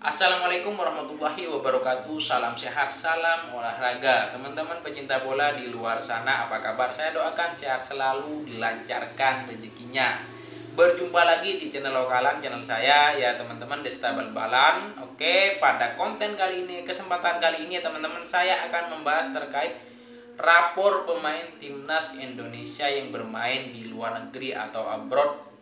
Assalamualaikum warahmatullahi wabarakatuh. Salam sehat, salam olahraga. Teman-teman pecinta bola di luar sana, apa kabar? Saya doakan sehat selalu, dilancarkan rezekinya. Berjumpa lagi di channel lokalan, channel saya ya teman-teman, Desta Bal-Balan. Oke, pada konten kali ini, kesempatan kali ini teman-teman, saya akan membahas terkait rapor pemain timnas Indonesia yang bermain di luar negeri atau abroad.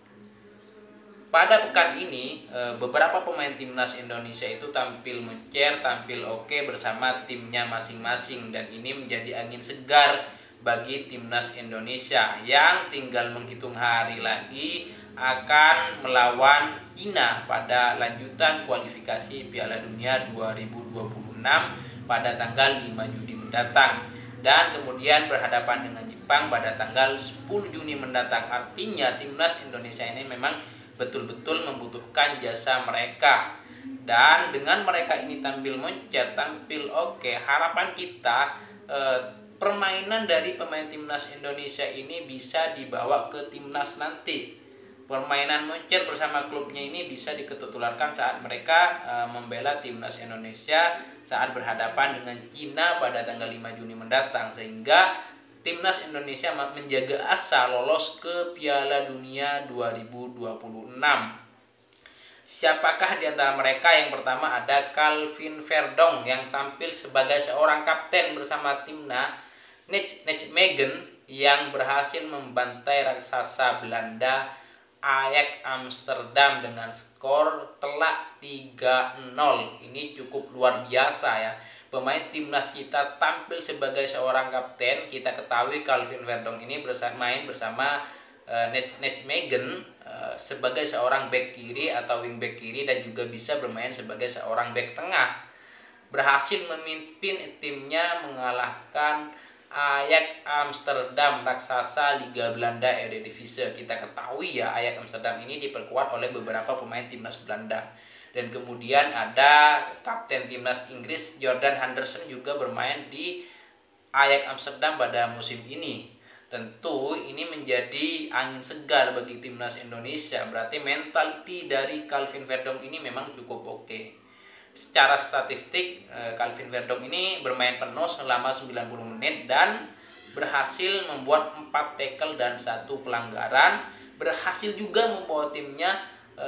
Pada pekan ini, beberapa pemain timnas Indonesia itu tampil mencer, tampil oke bersama timnya masing-masing, dan ini menjadi angin segar bagi timnas Indonesia yang tinggal menghitung hari lagi akan melawan Cina pada lanjutan kualifikasi Piala Dunia 2026 pada tanggal 5 Juni mendatang, dan kemudian berhadapan dengan Jepang pada tanggal 10 Juni mendatang. Artinya timnas Indonesia ini memang betul-betul membutuhkan jasa mereka, dan dengan mereka ini tampil moncer, tampil oke, harapan kita permainan dari pemain timnas Indonesia ini bisa dibawa ke timnas nanti. Permainan moncer bersama klubnya ini bisa diketularkan saat mereka membela timnas Indonesia saat berhadapan dengan Cina pada tanggal 5 Juni mendatang, sehingga timnas Indonesia menjaga asa lolos ke Piala Dunia 2026. Siapakah di antara mereka? Yang pertama ada Calvin Verdonk yang tampil sebagai seorang kapten bersama timnas Nijmegen yang berhasil membantai raksasa Belanda Ajax Amsterdam dengan skor telak 3-0. Ini cukup luar biasa ya. Pemain timnas kita tampil sebagai seorang kapten. Kita ketahui Calvin Verdonk ini main bersama Nijmegen sebagai seorang back kiri atau wing back kiri, dan juga bisa bermain sebagai seorang back tengah. Berhasil memimpin timnya mengalahkan Ajax Amsterdam, raksasa Liga Belanda Eredivisie. Kita ketahui ya, Ajax Amsterdam ini diperkuat oleh beberapa pemain timnas Belanda. Dan kemudian ada kapten timnas Inggris Jordan Henderson juga bermain di Ajax Amsterdam pada musim ini. Tentu ini menjadi angin segar bagi timnas Indonesia. Berarti mentality dari Calvin Verdonk ini memang cukup oke. Secara statistik, Calvin Verdonk ini bermain penuh selama 90 menit dan berhasil membuat 4 tackle dan 1 pelanggaran. Berhasil juga membawa timnya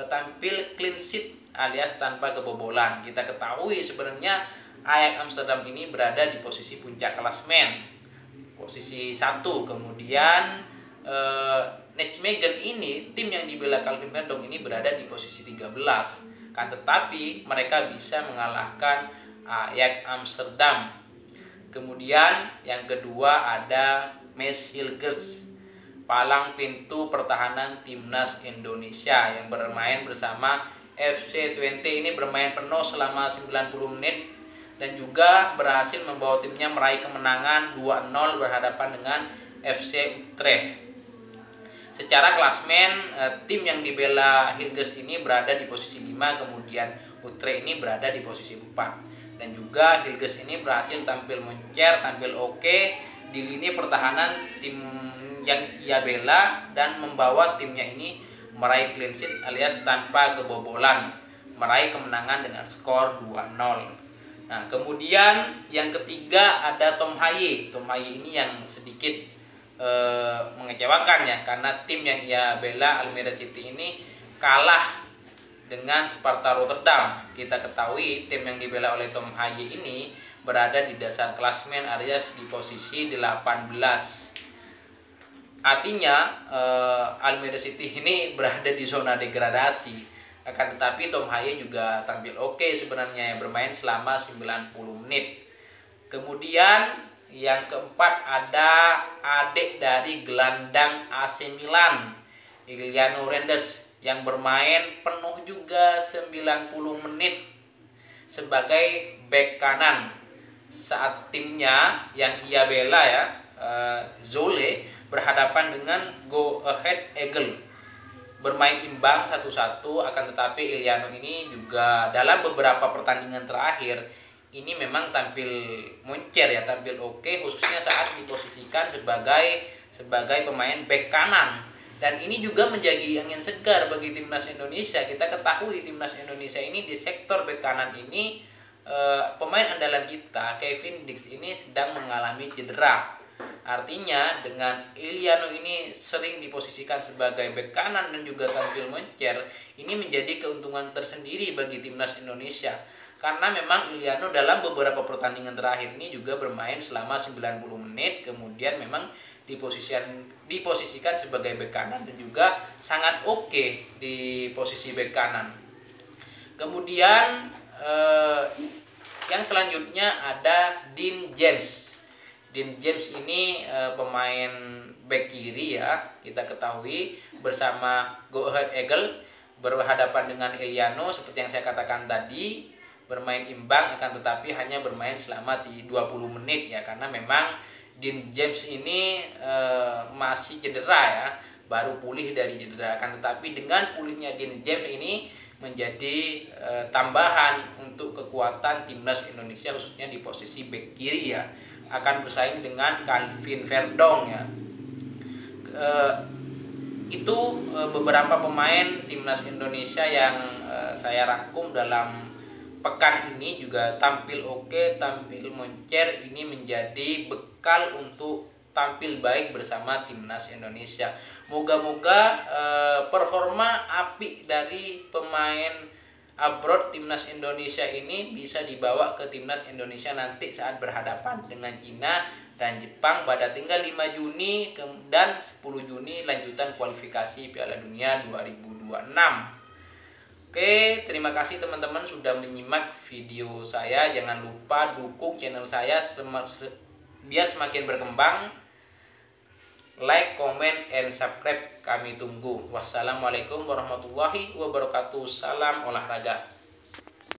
tampil clean sheet alias tanpa kebobolan. Kita ketahui sebenarnya Ajax Amsterdam ini berada di posisi puncak klasemen, posisi 1. Kemudian Nijmegen ini, tim yang dibela Calvin Verdonk ini, berada di posisi 13. Kan tetapi mereka bisa mengalahkan Ajax Amsterdam. Kemudian yang kedua ada Mads Hilgers, palang pintu pertahanan timnas Indonesia yang bermain bersama FC Twente. Ini bermain penuh selama 90 menit dan juga berhasil membawa timnya meraih kemenangan 2-0 berhadapan dengan FC Utrecht. Secara klasmen, tim yang dibela Hilgers ini berada di posisi 5, kemudian Utrecht ini berada di posisi 4. Dan juga Hilgers ini berhasil tampil mencer, tampil oke di lini pertahanan tim yang ia bela, dan membawa timnya ini meraih clean sheet alias tanpa kebobolan, meraih kemenangan dengan skor 2-0. Nah, kemudian yang ketiga ada Tom Haye. Tom Haye ini yang sedikit mengecewakan ya, karena tim yang ia bela, Almere City, ini kalah dengan Sparta Rotterdam. Kita ketahui tim yang dibela oleh Tom Haye ini berada di dasar klasmen alias di posisi 18. Artinya Almere City ini berada di zona degradasi. Akan tetapi Tom Haye juga tampil oke sebenarnya, yang bermain selama 90 menit. Kemudian yang keempat ada adik dari gelandang AC Milan, Emiliano Renders, yang bermain penuh juga 90 menit sebagai bek kanan saat timnya yang ia bela ya, Zwolle, berhadapan dengan Go Ahead Eagles. Bermain imbang 1-1, akan tetapi Emiliano ini juga dalam beberapa pertandingan terakhir ini memang tampil moncer ya, tampil oke, khususnya saat diposisikan sebagai pemain bek kanan. Dan ini juga menjadi angin segar bagi timnas Indonesia. Kita ketahui timnas Indonesia ini di sektor bek kanan ini pemain andalan kita Kevin Dix ini sedang mengalami cedera. Artinya dengan Iliano ini sering diposisikan sebagai bek kanan dan juga tampil mencer, ini menjadi keuntungan tersendiri bagi timnas Indonesia. Karena memang Iliano dalam beberapa pertandingan terakhir ini juga bermain selama 90 menit, kemudian memang diposisikan sebagai bek kanan dan juga sangat oke di posisi bek kanan. Kemudian yang selanjutnya ada Dean James. Dean James ini pemain bek kiri ya, kita ketahui bersama Go Ahead Eagle berhadapan dengan Iliano seperti yang saya katakan tadi, bermain imbang akan tetapi hanya bermain selama 20 menit ya, karena memang Dean James ini masih cedera ya, baru pulih dari cedera. Akan tetapi dengan pulihnya Dean James ini menjadi tambahan untuk kekuatan timnas Indonesia khususnya di posisi bek kiri ya, akan bersaing dengan Calvin Verdong ya. Itu beberapa pemain timnas Indonesia yang saya rangkum dalam pekan ini, juga tampil oke, tampil moncer. Ini menjadi bekal untuk tampil baik bersama timnas Indonesia. Moga-moga performa apik dari pemain abroad timnas Indonesia ini bisa dibawa ke timnas Indonesia nanti saat berhadapan dengan Cina dan Jepang pada tanggal 5 Juni dan 10 Juni lanjutan kualifikasi Piala Dunia 2026. Oke, terima kasih teman-teman sudah menyimak video saya. Jangan lupa dukung channel saya biar semakin berkembang. Like, comment, and subscribe, kami tunggu. Wassalamualaikum warahmatullahi wabarakatuh. Salam olahraga.